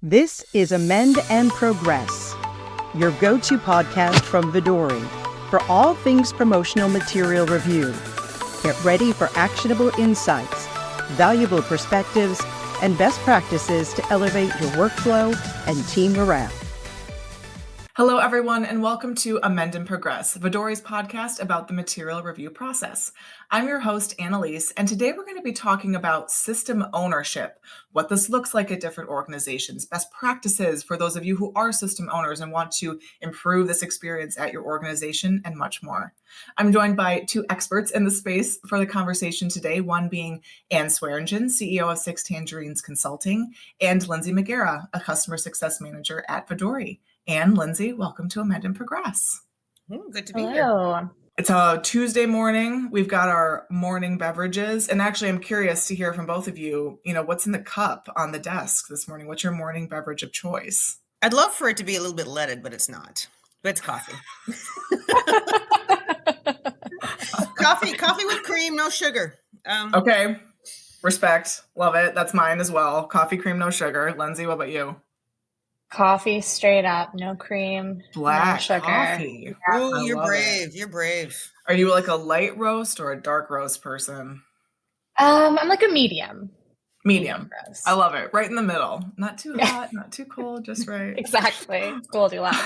This is Amend and Progress, your go-to podcast from Vodori for all things promotional material review. Get ready for actionable insights, valuable perspectives, and best practices to elevate your workflow and team morale. Hello, everyone, and welcome to Amend and Progress, Vodori's podcast about the material review process. I'm your host, Annalise, and today we're going to be talking about system ownership, what this looks like at different organizations, best practices for those of you who are system owners and want to improve this experience at your organization, and much more. I'm joined by two experts in the space for the conversation today, one being Anne Swearingen, CEO of Tangerines Consulting, and Lindsay Magera, a customer success manager at Vodori. Anne, Lindsay, welcome to Amend and Progress. Good to be here. It's a Tuesday morning. We've got our morning beverages. And actually, I'm curious to hear from both of you, what's in the cup on the desk this morning? What's your morning beverage of choice? I'd love for it to be a little bit leaded, but it's not. But it's coffee. Coffee with cream, no sugar. Okay. Respect. Love it. That's mine as well. Coffee, cream, no sugar. Lindsay, what about you? Coffee straight up, no cream, black no sugar. Coffee. Oh, you're brave. You're brave. Are you like a light roast or a dark roast person? I'm like a medium. Medium. I love it. Right in the middle. Not too hot, not too cold, just right. Exactly. Goldilocks.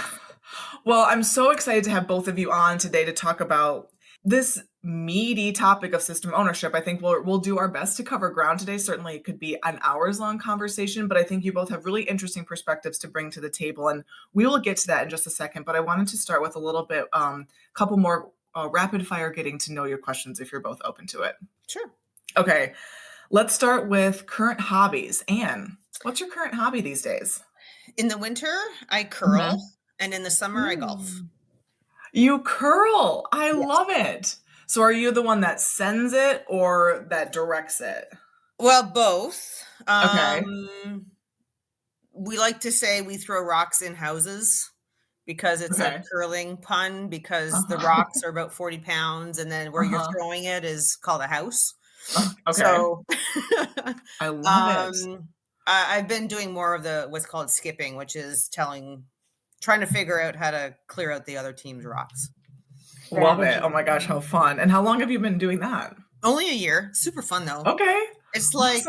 Well, I'm so excited to have both of you on today to talk about this meaty topic of system ownership. I think we'll do our best to cover ground today. Certainly it could be an hours-long conversation, but I think you both have really interesting perspectives to bring to the table, and we will get to that in just a second. But I wanted to start with a little bit, couple more rapid fire getting to know your questions if you're both open to it. Sure. Okay, let's start with current hobbies. Anne, what's your current hobby these days? In the winter, I curl, and in the summer, I golf. You curl. I love it. So are you the one that sends it or that directs it? Well, both. Okay. We like to say we throw rocks in houses because it's a curling pun, because the rocks are about 40 pounds and then where you're throwing it is called a house. Okay. So I love it. I've been doing more of what's called skipping, which is trying to figure out how to clear out the other team's rocks. Love it. Oh my gosh, how fun. And how long have you been doing that? Only a year. Super fun though. Okay. It's like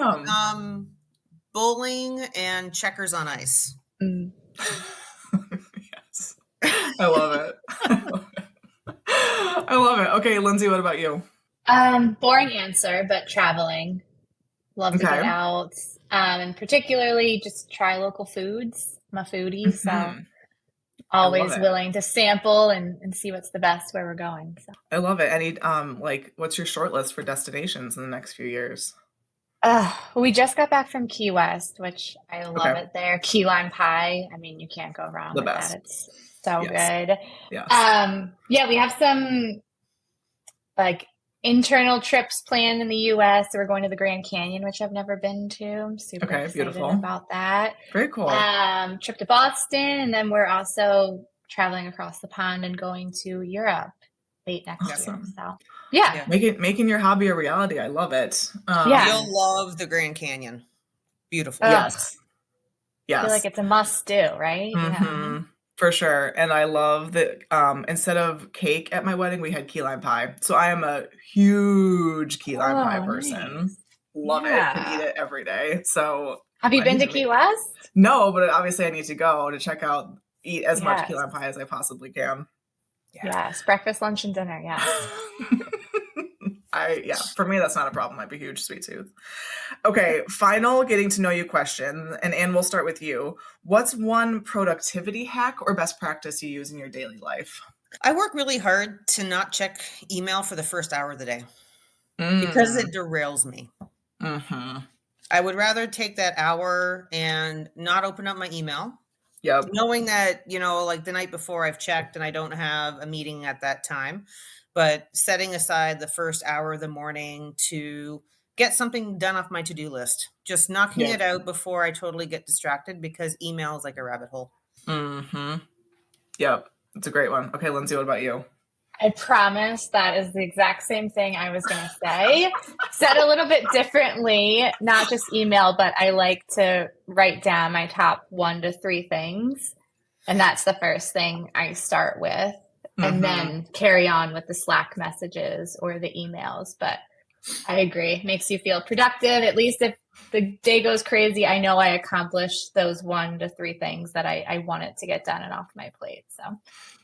bowling and checkers on ice. Yes. I love it. I love it. Okay, Lindsay, what about you? Boring answer, but traveling. Love to get out. And particularly just try local foods. I'm a foodie, so always willing to sample and see what's the best where we're going. So I love it. Any what's your short list for destinations in the next few years? We just got back from Key West, which I love it there. Key lime pie. I mean, you can't go wrong with that. It's so good. Yes. We have some internal trips planned in the U.S. So we're going to the Grand Canyon, which I've never been to. I'm super excited about that. Very cool. Trip to Boston, and then we're also traveling across the pond and going to Europe late next year. So making your hobby a reality. I love it. You'll love the Grand Canyon. Beautiful. Yes. I feel like it's a must do, right? Yeah. For sure. And I love that instead of cake at my wedding, we had key lime pie. So I am a huge key lime pie person. Nice. Love it. Could eat it every day. So have you been to Key West? No, but obviously I need to go to eat as much key lime pie as I possibly can. Yes. Breakfast, lunch, and dinner. Yes. For me, that's not a problem. I have a huge sweet tooth. Okay, final getting to know you question. And Anne, we'll start with you. What's one productivity hack or best practice you use in your daily life? I work really hard to not check email for the first hour of the day because it derails me. I would rather take that hour and not open up my email. Yep. Knowing that, like the night before I've checked and I don't have a meeting at that time. But setting aside the first hour of the morning to get something done off my to-do list, just knocking it out before I totally get distracted because email is like a rabbit hole. Yep. It's a great one. Okay, Lindsay, what about you? I promise that is the exact same thing I was going to say. Said a little bit differently, not just email, but I like to write down my top 1 to 3 things. And that's the first thing I start with, and then carry on with the Slack messages or the emails. But I agree. It makes you feel productive. At least if the day goes crazy, I know I accomplished those 1 to 3 things that I wanted to get done and off my plate. So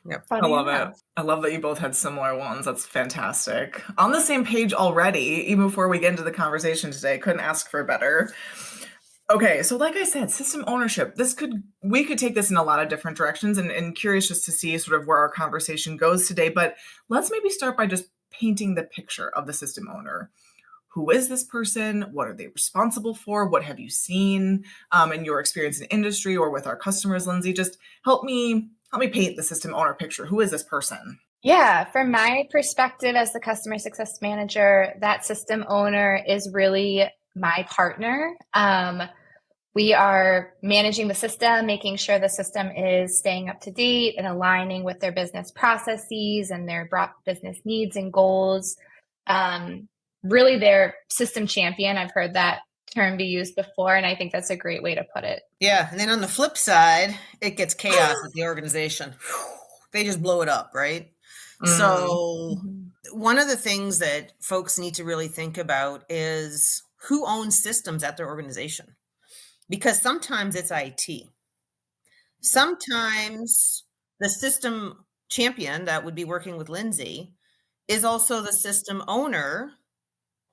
yep. I love it. I love that you both had similar ones. That's fantastic. On the same page already, even before we get into the conversation today, couldn't ask for better. Okay, so like I said, system ownership, we could take this in a lot of different directions, and curious just to see sort of where our conversation goes today. But let's maybe start by just painting the picture of the system owner. Who is this person? What are they responsible for? What have you seen in your experience in industry or with our customers, Lindsay? Just help me paint the system owner picture. Who is this person? Yeah, from my perspective as the customer success manager, that system owner is really my partner. We are managing the system, making sure the system is staying up to date and aligning with their business processes and their business needs and goals. Really their system champion. I've heard that term be used before, and I think that's a great way to put it. Yeah. And then on the flip side, it gets chaos at the organization. They just blow it up, right? So one of the things that folks need to really think about is who owns systems at their organization. Because sometimes it's IT. Sometimes the system champion that would be working with Lindsay is also the system owner,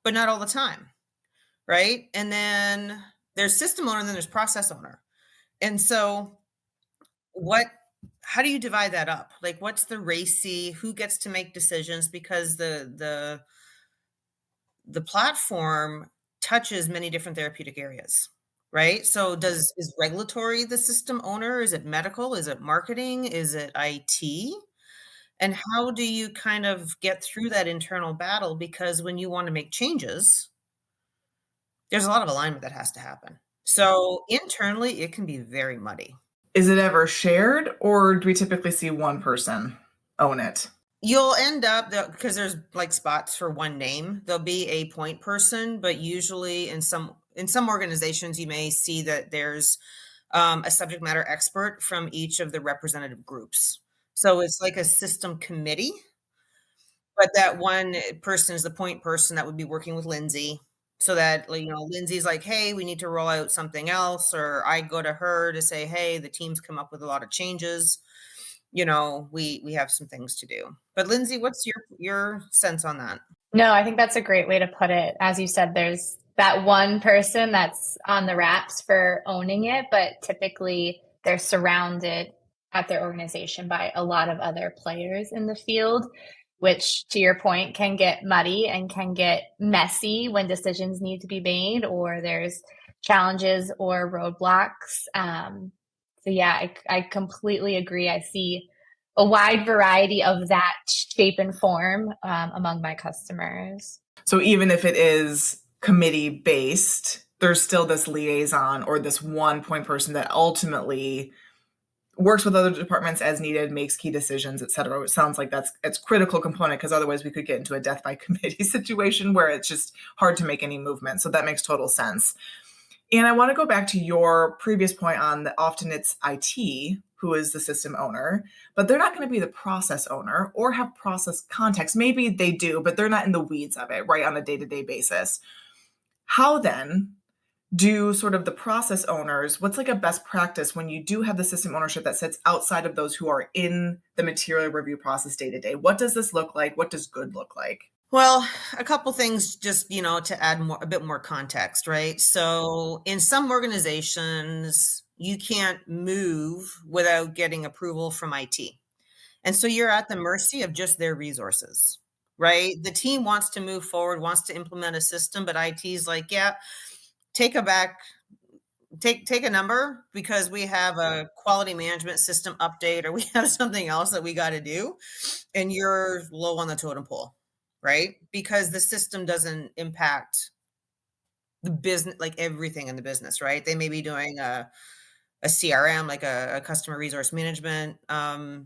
but not all the time, right? And then there's system owner, and then there's process owner. And so how do you divide that up? Like, what's the racy? Who gets to make decisions? Because the platform touches many different therapeutic areas. Right. So is regulatory the system owner? Is it medical? Is it marketing? Is it IT? And how do you kind of get through that internal battle? Because when you want to make changes, there's a lot of alignment that has to happen. So internally, it can be very muddy. Is it ever shared, or do we typically see one person own it? You'll end up, because there's like spots for one name, there'll be a point person, but usually in some organizations, you may see that there's a subject matter expert from each of the representative groups. So it's like a system committee, but that one person is the point person that would be working with Lindsay, so that, Lindsay's like, hey, we need to roll out something else, or I go to her to say, hey, the team's come up with a lot of changes. We have some things to do. But Lindsay, what's your sense on that? No, I think that's a great way to put it. As you said, there's that one person that's on the wraps for owning it, but typically they're surrounded at their organization by a lot of other players in the field, which, to your point, can get muddy and can get messy when decisions need to be made or there's challenges or roadblocks. So yeah, I completely agree. I see a wide variety of that shape and form among my customers. So even if it is committee based, there's still this liaison or this one point person that ultimately works with other departments as needed, makes key decisions, et cetera. It sounds like it's critical component, because otherwise we could get into a death by committee situation where it's just hard to make any movement. So that makes total sense. And I want to go back to your previous point on that often it's IT who is the system owner, but they're not going to be the process owner or have process context. Maybe they do, but they're not in the weeds of it, right, on a day-to-day basis. How then do sort of the process owners, what's like a best practice when you do have the system ownership that sits outside of those who are in the material review process day to day? What does this look like? What does good look like? Well, a couple things just, to add a bit more context, right? So in some organizations, you can't move without getting approval from IT. And so you're at the mercy of just their resources, right? The team wants to move forward, wants to implement a system, but IT's like, yeah, take a number, because we have a quality management system update, or we have something else that we got to do, and you're low on the totem pole, right? Because the system doesn't impact the business, like everything in the business, right? They may be doing a CRM, like a customer resource management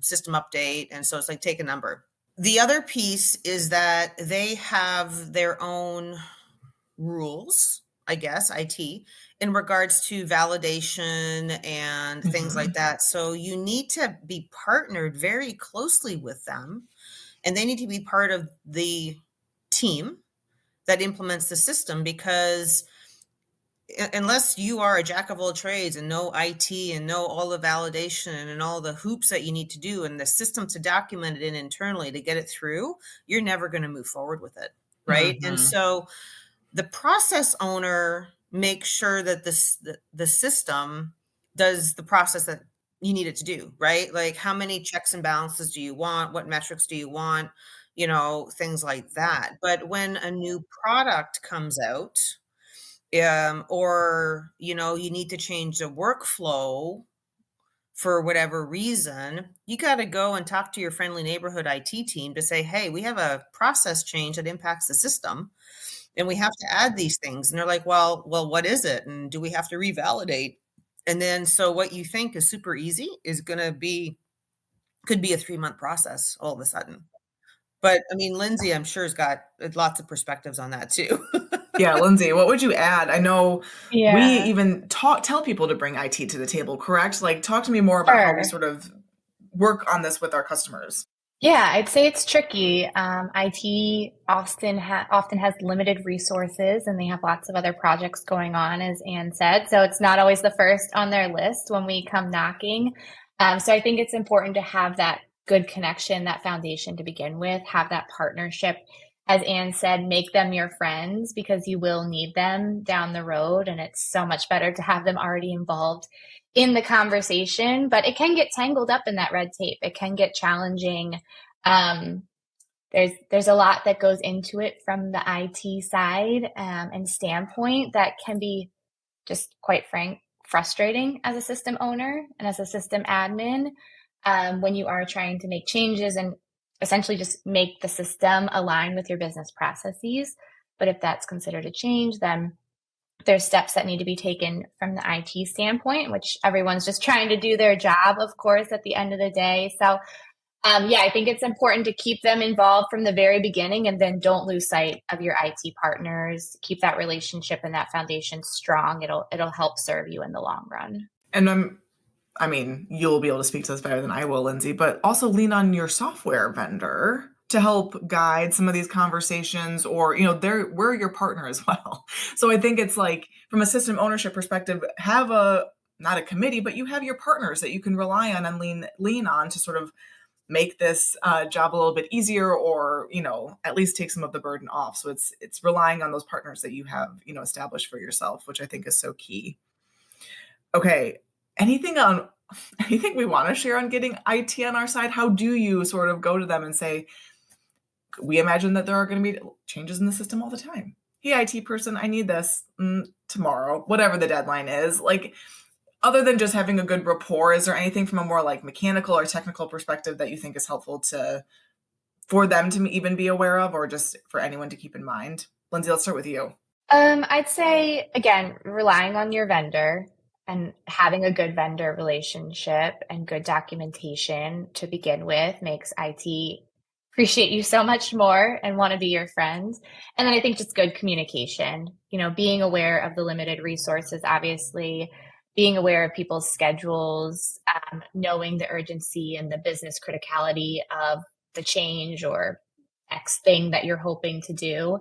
system update. And so it's like, take a number. The other piece is that they have their own rules, I guess, IT, in regards to validation and things like that. So you need to be partnered very closely with them, and they need to be part of the team that implements the system, because unless you are a jack of all trades and know IT and know all the validation and all the hoops that you need to do and the system to document it in internally to get it through, you're never going to move forward with it. Right. And so the process owner makes sure that the system does the process that you need it to do, right? Like, how many checks and balances do you want? What metrics do you want? Things like that. But when a new product comes out, or you need to change the workflow for whatever reason, you got to go and talk to your friendly neighborhood IT team to say, hey, we have a process change that impacts the system and we have to add these things. And they're like, well, what is it? And do we have to revalidate? And then, so what you think is super easy is could be a 3-month process all of a sudden. But I mean, Lindsay, I'm sure, has got lots of perspectives on that too. Yeah, Lindsay, what would you add? I know we even tell people to bring IT to the table, correct? Like, talk to me more about how we sort of work on this with our customers. Yeah, I'd say it's tricky. IT often has limited resources, and they have lots of other projects going on, as Anne said. So it's not always the first on their list when we come knocking. So I think it's important to have that good connection, that foundation to begin with, have that partnership. As Anne said, make them your friends, because you will need them down the road. And it's so much better to have them already involved in the conversation, but it can get tangled up in that red tape. It can get challenging. There's a lot that goes into it from the IT side and standpoint that can be, just quite frank, frustrating as a system owner and as a system admin when you are trying to make changes and essentially just make the system align with your business processes. But if that's considered a change, then there's steps that need to be taken from the IT standpoint, which everyone's just trying to do their job, of course, at the end of the day. So, I think it's important to keep them involved from the very beginning, and then don't lose sight of your IT partners. Keep that relationship and that foundation strong. It'll help serve you in the long run. And you'll be able to speak to this better than I will, Lindsay, but also lean on your software vendor to help guide some of these conversations, or, we're your partner as well. So I think it's like, from a system ownership perspective, have not a committee, but you have your partners that you can rely on and lean on to sort of make this job a little bit easier, or, at least take some of the burden off. So it's relying on those partners that you have, established for yourself, which I think is so key. Okay. Anything we want to share on getting IT on our side? How do you sort of go to them and say, we imagine that there are going to be changes in the system all the time. Hey, IT person, I need this tomorrow, whatever the deadline is. Like, other than just having a good rapport, is there anything from a more like mechanical or technical perspective that you think is helpful for them to even be aware of, or just for anyone to keep in mind? Lindsay, let's start with you. I'd say, again, relying on your vendor and having a good vendor relationship and good documentation to begin with makes IT appreciate you so much more and want to be your friends. And then I think just good communication, being aware of the limited resources, obviously, being aware of people's schedules, knowing the urgency and the business criticality of the change or X thing that you're hoping to do,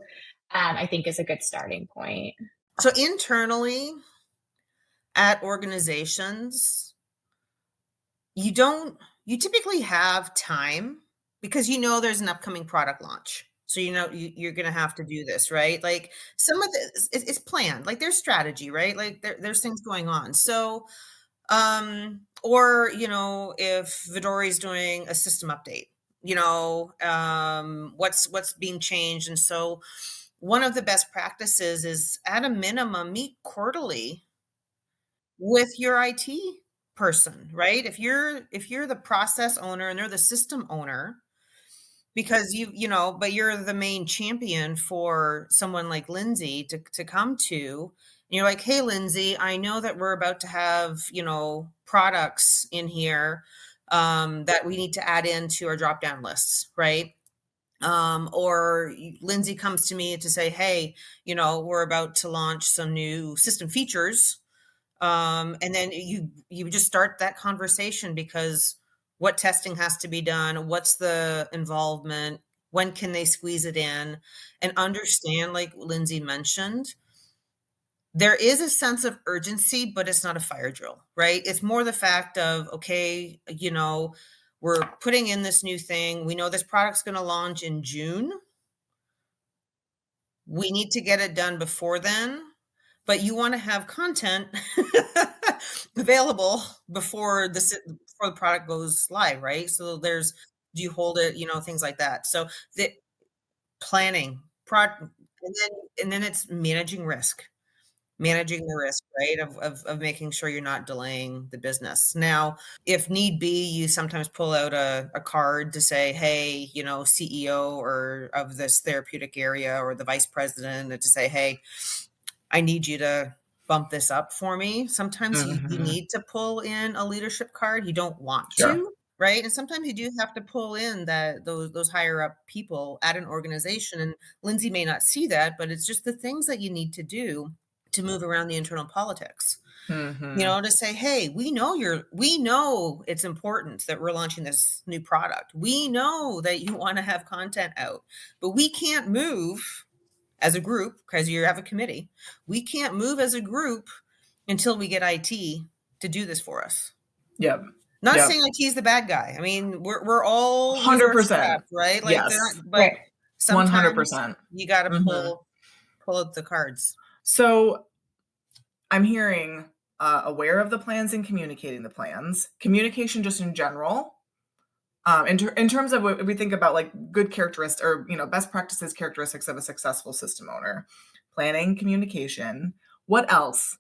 I think is a good starting point. So internally at organizations, you typically have time, because there's an upcoming product launch. So you're going to have to do this, right? Like, some of this it's planned, like there's strategy, right? Like there's things going on. So, or, if Vodori's doing a system update, what's being changed. And so one of the best practices is, at a minimum, meet quarterly with your IT person, right? If you're the process owner and they're the system owner, because but you're the main champion for someone like Lindsay to come to, and you're like, hey, Lindsay, I know that we're about to have, products in here that we need to add into our drop-down lists, right? Or Lindsay comes to me to say, hey, we're about to launch some new system features. And then you just start that conversation, because what testing has to be done, what's the involvement, when can they squeeze it in, and understand, like Lindsay mentioned, there is a sense of urgency, but it's not a fire drill, right? It's more the fact of, okay, we're putting in this new thing. We know this product's going to launch in June. We need to get it done before then, but you want to have content available before the product goes live, right? So do you hold it, things like that. So the planning, and then it's managing the risk, right? Of making sure you're not delaying the business. Now, if need be, you sometimes pull out a card to say, hey, CEO or of this therapeutic area, or the vice president, to say, hey, I need you to bump this up for me. Sometimes you need to pull in a leadership card. You don't want to, right? And sometimes you do have to pull in those higher up people at an organization. And Lindsay may not see that, but it's just the things that you need to do to move around the internal politics. To say, hey, we know it's important that we're launching this new product. We know that you want to have content out, but we can't move as a group, because you have a committee. We can't move as a group until we get IT to do this for us. Yep. Not saying IT is the bad guy. I mean, we're all 100%, right? Like, yes. But sometimes 100%. You got to pull out the cards. So I'm hearing aware of the plans and communicating the plans, communication just in general. In terms of what we think about, like, good characteristics, or best practices, characteristics of a successful system owner: planning, communication. What else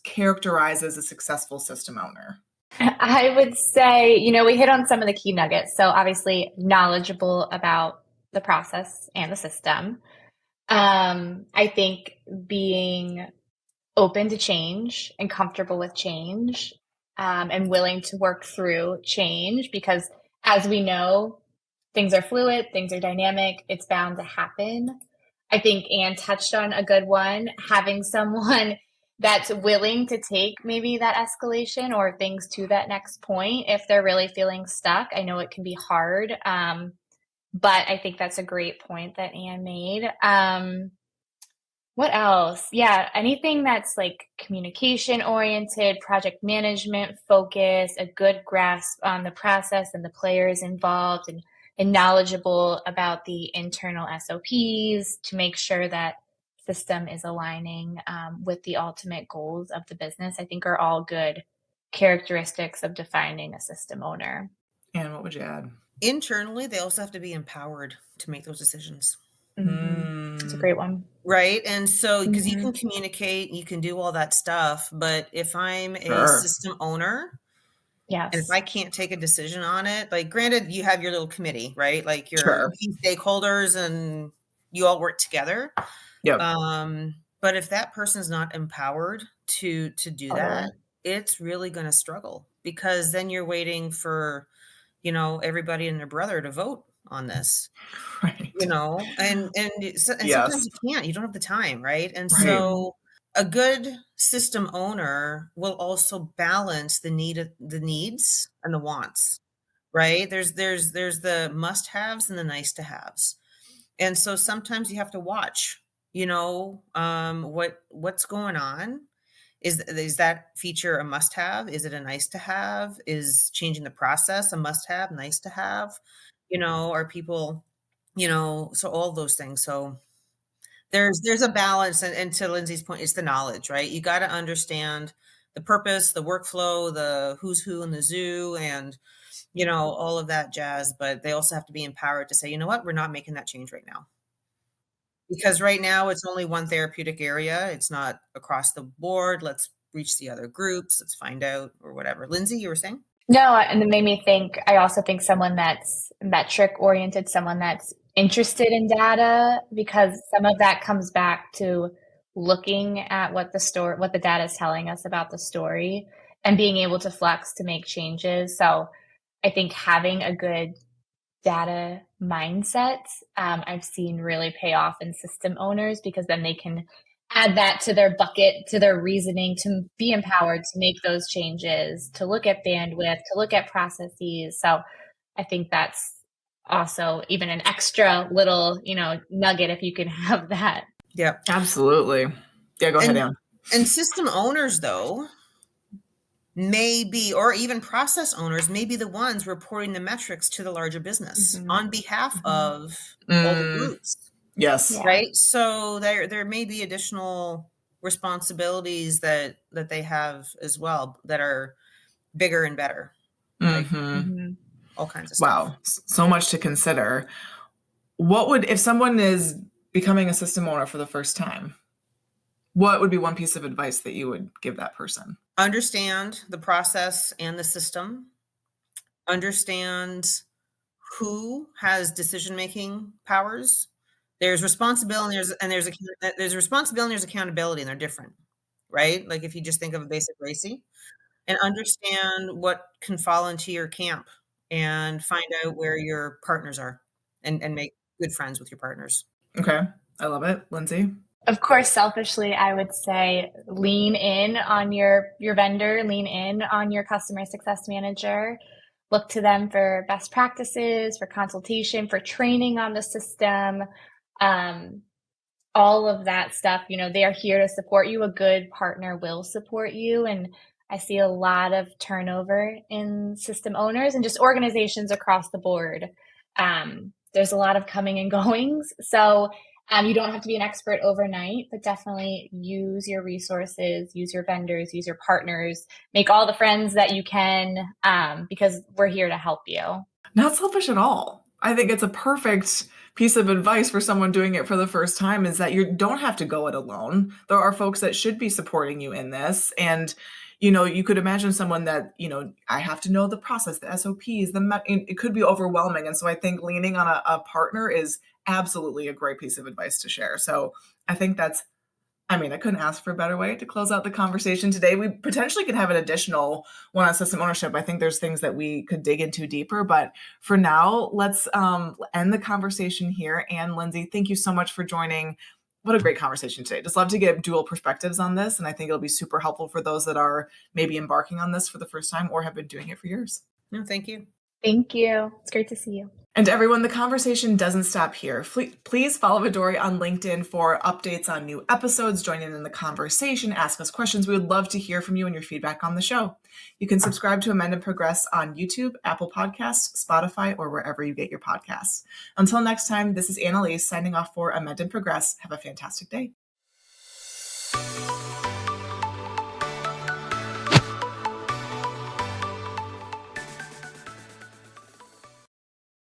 characterizes a successful system owner? I would say, we hit on some of the key nuggets. So obviously knowledgeable about the process and the system. I think being open to change and comfortable with change, and willing to work through change, because as we know, things are fluid, things are dynamic, it's bound to happen. I think Anne touched on a good one, having someone that's willing to take maybe that escalation or things to that next point if they're really feeling stuck. I know it can be hard, but I think that's a great point that Anne made. What else? Yeah, anything that's like communication oriented, project management focused, a good grasp on the process and the players involved, and knowledgeable about the internal SOPs to make sure that system is aligning with the ultimate goals of the business, I think are all good characteristics of defining a system owner. And what would you add? Internally, they also have to be empowered to make those decisions. That's a great one. Right. And so, because you can communicate, you can do all that stuff, but if I'm a system owner, yes, and if I can't take a decision on it, like, granted, you have your little committee, right? Like your key stakeholders, and you all work together. Yep. But if that person's not empowered to do that, it's really going to struggle, because then you're waiting for, everybody and their brother to vote on this. Right. And sometimes you can't, you don't have the time. Right. And so a good system owner will also balance the needs and the wants, right? There's the must-haves and the nice-to-haves. And so sometimes you have to watch, what's going on. Is that feature a must-have? Is it a nice-to-have? Is changing the process a must-have, nice-to-have? Are people, so all those things. So there's a balance, and to Lindsay's point, it's the knowledge, right? You got to understand the purpose, the workflow, the who's who in the zoo, and all of that jazz. But they also have to be empowered to say, you know what, we're not making that change right now, because right now it's only one therapeutic area. It's not across the board. Let's reach the other groups. Let's find out, or whatever. Lindsay, you were saying? No, and it made me think, I also think someone that's metric oriented, someone that's interested in data, because some of that comes back to looking at what the data is telling us about the story, and being able to flex to make changes. So I think having a good data mindset, I've seen really pay off in system owners, because then they can add that to their bucket, to their reasoning, to be empowered to make those changes, to look at bandwidth, to look at processes. So I think that's also even an extra little, nugget if you can have that. Yeah, absolutely. Yeah, go ahead, Anne. And system owners, though, maybe, or even process owners, may be the ones reporting the metrics to the larger business on behalf of all the groups. Yes. Yeah. Right. So there may be additional responsibilities that they have as well that are bigger and better. Like all kinds of stuff. Wow. So much to consider. If someone is becoming a system owner for the first time, what would be one piece of advice that you would give that person? Understand the process and the system. Understand who has decision-making powers. There's responsibility and there's responsibility and there's accountability, and they're different, right? Like if you just think of a basic RACI, and understand what can fall into your camp, and find out where your partners are, and make good friends with your partners. Okay. I love it. Lindsay? Of course, selfishly, I would say lean in on your vendor, lean in on your customer success manager, look to them for best practices, for consultation, for training on the system, all of that stuff. They are here to support you. A good partner will support you. And I see a lot of turnover in system owners and just organizations across the board. There's a lot of coming and goings. So you don't have to be an expert overnight, but definitely use your resources, use your vendors, use your partners, make all the friends that you can, because we're here to help you. Not selfish at all. I think it's a perfect piece of advice for someone doing it for the first time, is that you don't have to go it alone. There are folks that should be supporting you in this. And, you could imagine someone that, I have to know the process, the SOPs, it could be overwhelming. And so I think leaning on a partner is absolutely a great piece of advice to share. So I think I couldn't ask for a better way to close out the conversation today. We potentially could have an additional one on system ownership. I think there's things that we could dig into deeper, but for now, let's end the conversation here. And Lindsay, thank you so much for joining. What a great conversation today. Just love to get dual perspectives on this. And I think it'll be super helpful for those that are maybe embarking on this for the first time or have been doing it for years. No, thank you. Thank you. It's great to see you. And everyone, the conversation doesn't stop here. Please follow Vodori on LinkedIn for updates on new episodes, join in the conversation, ask us questions. We would love to hear from you and your feedback on the show. You can subscribe to Amend and Progress on YouTube, Apple Podcasts, Spotify, or wherever you get your podcasts. Until next time, this is Annalise signing off for Amend and Progress. Have a fantastic day.